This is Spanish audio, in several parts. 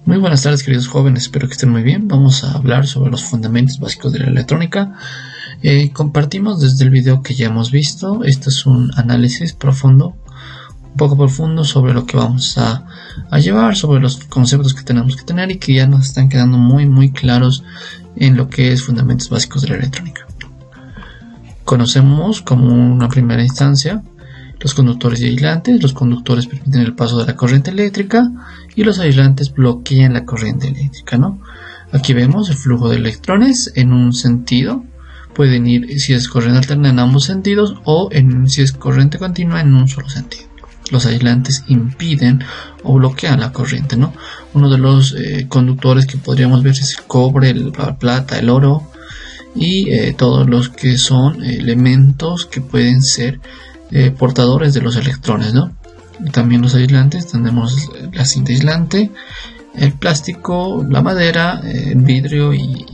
Muy buenas tardes, queridos jóvenes, espero que estén muy bien. Vamos a hablar sobre los fundamentos básicos de la electrónica. Compartimos desde el video que ya hemos visto. Este es un análisis profundo, un poco profundo sobre lo que vamos a llevar, sobre los conceptos que tenemos que tener y que ya nos están quedando muy claros en lo que es fundamentos básicos de la electrónica. Conocemos como una primera instancia los conductores y aislantes. Los conductores permiten el paso de la corriente eléctrica y los aislantes bloquean la corriente eléctrica, ¿no? Aquí vemos el flujo de electrones en un sentido. Pueden ir, si es corriente alterna, en ambos sentidos, o si es corriente continua, en un solo sentido. Los aislantes impiden o bloquean la corriente, ¿no? Uno de los conductores que podríamos ver es el cobre, la plata, el oro y todos los que son elementos que pueden ser portadores de los electrones, ¿no? También los aislantes, tenemos la cinta aislante, el plástico, la madera, el vidrio y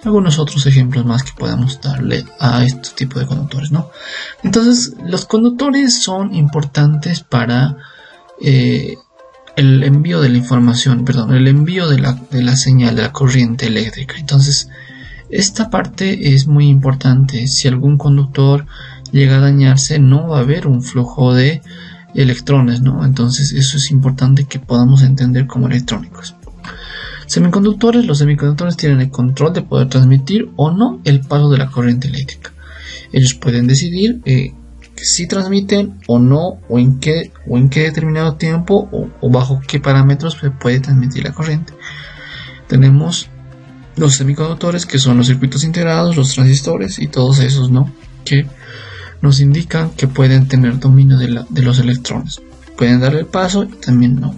algunos otros ejemplos más que podamos darle a este tipo de conductores, ¿no? Entonces, los conductores son importantes para el envío de la información, el envío de la señal de la corriente eléctrica. Entonces, esta parte es muy importante. Si algún conductor llega a dañarse, no va a haber un flujo de electrones, ¿no? Entonces eso es importante que podamos entender como electrónicos. Semiconductores. Los semiconductores tienen el control de poder transmitir o no el paso de la corriente eléctrica. Ellos pueden decidir si transmiten o no, o en qué determinado tiempo o bajo qué parámetros se puede transmitir la corriente. Tenemos los semiconductores, que son los circuitos integrados, los transistores y todos esos, ¿no? Que nos indican que pueden tener dominio de los electrones. Pueden darle el paso y también no.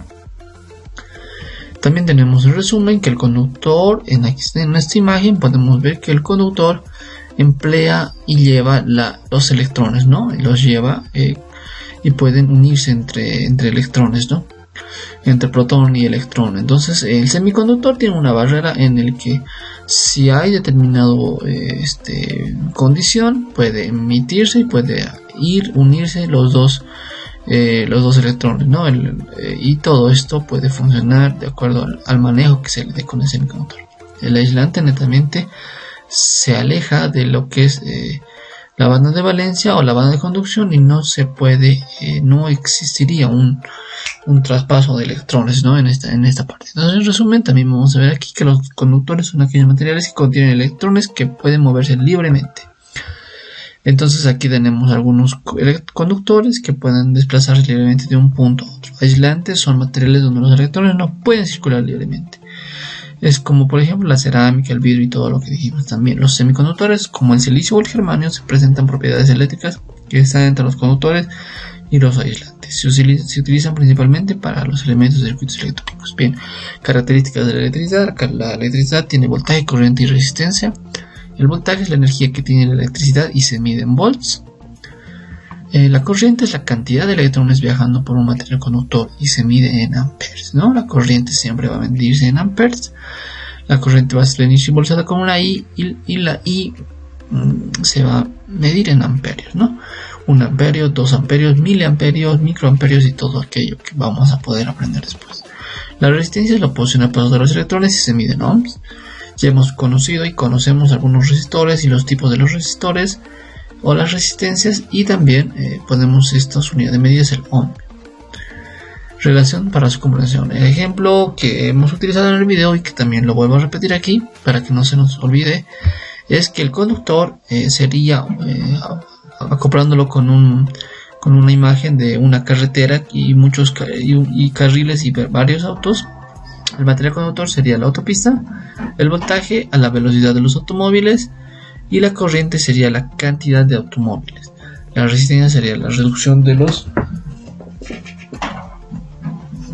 También tenemos el resumen que el conductor, en esta imagen podemos ver que el conductor emplea y lleva los electrones, ¿no? Los lleva y pueden unirse entre electrones, ¿no? Entre protón y electrón. Entonces el semiconductor tiene una barrera en el que si hay determinado condición, puede emitirse y puede unirse los dos electrones, ¿no? Y todo esto puede funcionar de acuerdo al manejo que se le dé con el semiconductor. El aislante netamente se aleja de lo que es la banda de valencia o la banda de conducción y no existiría un traspaso de electrones, ¿no? en esta parte. Entonces, en resumen, también vamos a ver aquí que los conductores son aquellos materiales que contienen electrones que pueden moverse libremente. Entonces aquí tenemos algunos conductores que pueden desplazarse libremente de un punto a otro. Aislantes son materiales donde los electrones no pueden circular libremente. Es como por ejemplo la cerámica, el vidrio y todo lo que dijimos. También los semiconductores como el silicio o el germanio se presentan propiedades eléctricas que están entre los conductores y los aislantes. Se utilizan principalmente para los elementos de circuitos electrónicos. Bien, características de la electricidad. La electricidad tiene voltaje, corriente y resistencia. El voltaje es la energía que tiene la electricidad y se mide en volts. La corriente es la cantidad de electrones viajando por un material conductor y se mide en amperes, ¿no? La corriente siempre va a medirse en amperes. La corriente va a ser simbolizada con una I y la I se va a medir en amperios, ¿no? 1 amperio, 2 amperios, miliamperios, microamperios y todo aquello que vamos a poder aprender después. La resistencia es la oposición al paso de los electrones y se mide en ohms. Ya hemos conocido y conocemos algunos resistores y los tipos de los resistores o las resistencias, y también podemos estas unidades de medida es el ohm. Relación para su comprensión. El ejemplo que hemos utilizado en el video y que también lo vuelvo a repetir aquí para que no se nos olvide es que el conductor sería acoplándolo con una imagen de una carretera y carriles y varios autos. El material conductor sería la autopista, el voltaje a la velocidad de los automóviles y la corriente sería la cantidad de automóviles. La resistencia sería la reducción de los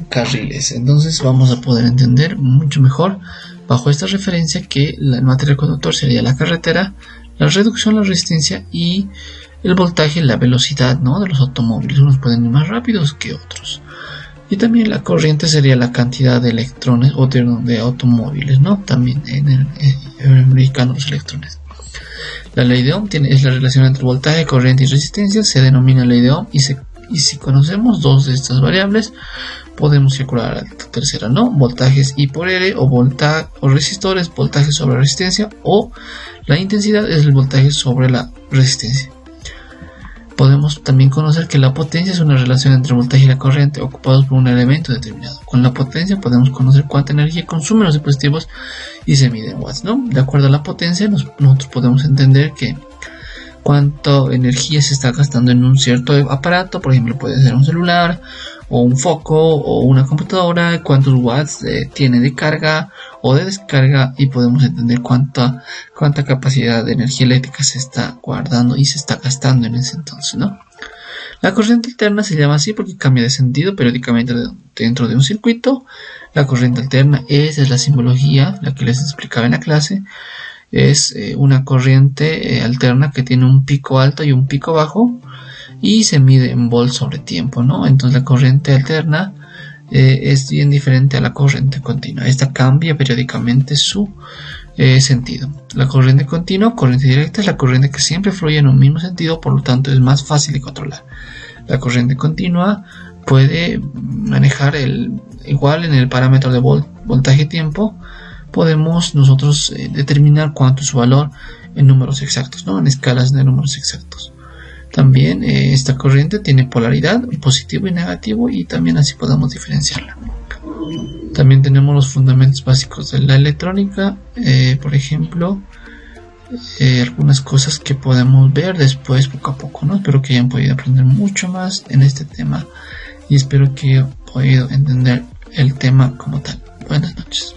carriles. Entonces vamos a poder entender mucho mejor bajo esta referencia que el material conductor sería la carretera, la reducción, la resistencia y el voltaje, la velocidad, ¿no? de los automóviles. Unos pueden ir más rápidos que otros. Y también la corriente sería la cantidad de electrones o de automóviles, ¿no? También en el americano los electrones. La ley de Ohm es la relación entre voltaje, corriente y resistencia. Se denomina ley de Ohm y si conocemos dos de estas variables, podemos calcular la tercera, ¿no? Voltajes I por R o resistores, voltaje sobre resistencia, o la intensidad es el voltaje sobre la resistencia. Podemos también conocer que la potencia es una relación entre el voltaje y la corriente ocupados por un elemento determinado. Con la potencia podemos conocer cuánta energía consumen los dispositivos y se mide en watts, ¿no? De acuerdo a la potencia, nosotros podemos entender que cuánta energía se está gastando en un cierto aparato, por ejemplo puede ser un celular o un foco o una computadora, cuántos watts tiene de carga o de descarga, y podemos entender cuánta capacidad de energía eléctrica se está guardando y se está gastando en ese entonces, ¿no? La corriente alterna se llama así porque cambia de sentido periódicamente dentro de un circuito. La corriente alterna, esa es la simbología, la que les explicaba en la clase. Es una corriente alterna que tiene un pico alto y un pico bajo y se mide en volts sobre tiempo, ¿no? Entonces la corriente alterna es bien diferente a la corriente continua. Esta cambia periódicamente su sentido. La corriente continua, corriente directa, es la corriente que siempre fluye en un mismo sentido, por lo tanto es más fácil de controlar. La corriente continua puede manejar igual en el parámetro de voltaje-tiempo. Podemos nosotros determinar cuánto es su valor en números exactos, ¿no? En escalas de números exactos. También esta corriente tiene polaridad, positivo y negativo, y también así podemos diferenciarla. También tenemos los fundamentos básicos de la electrónica, por ejemplo, algunas cosas que podemos ver después poco a poco, ¿no? Espero que hayan podido aprender mucho más en este tema y espero que hayan podido entender el tema como tal. Buenas noches.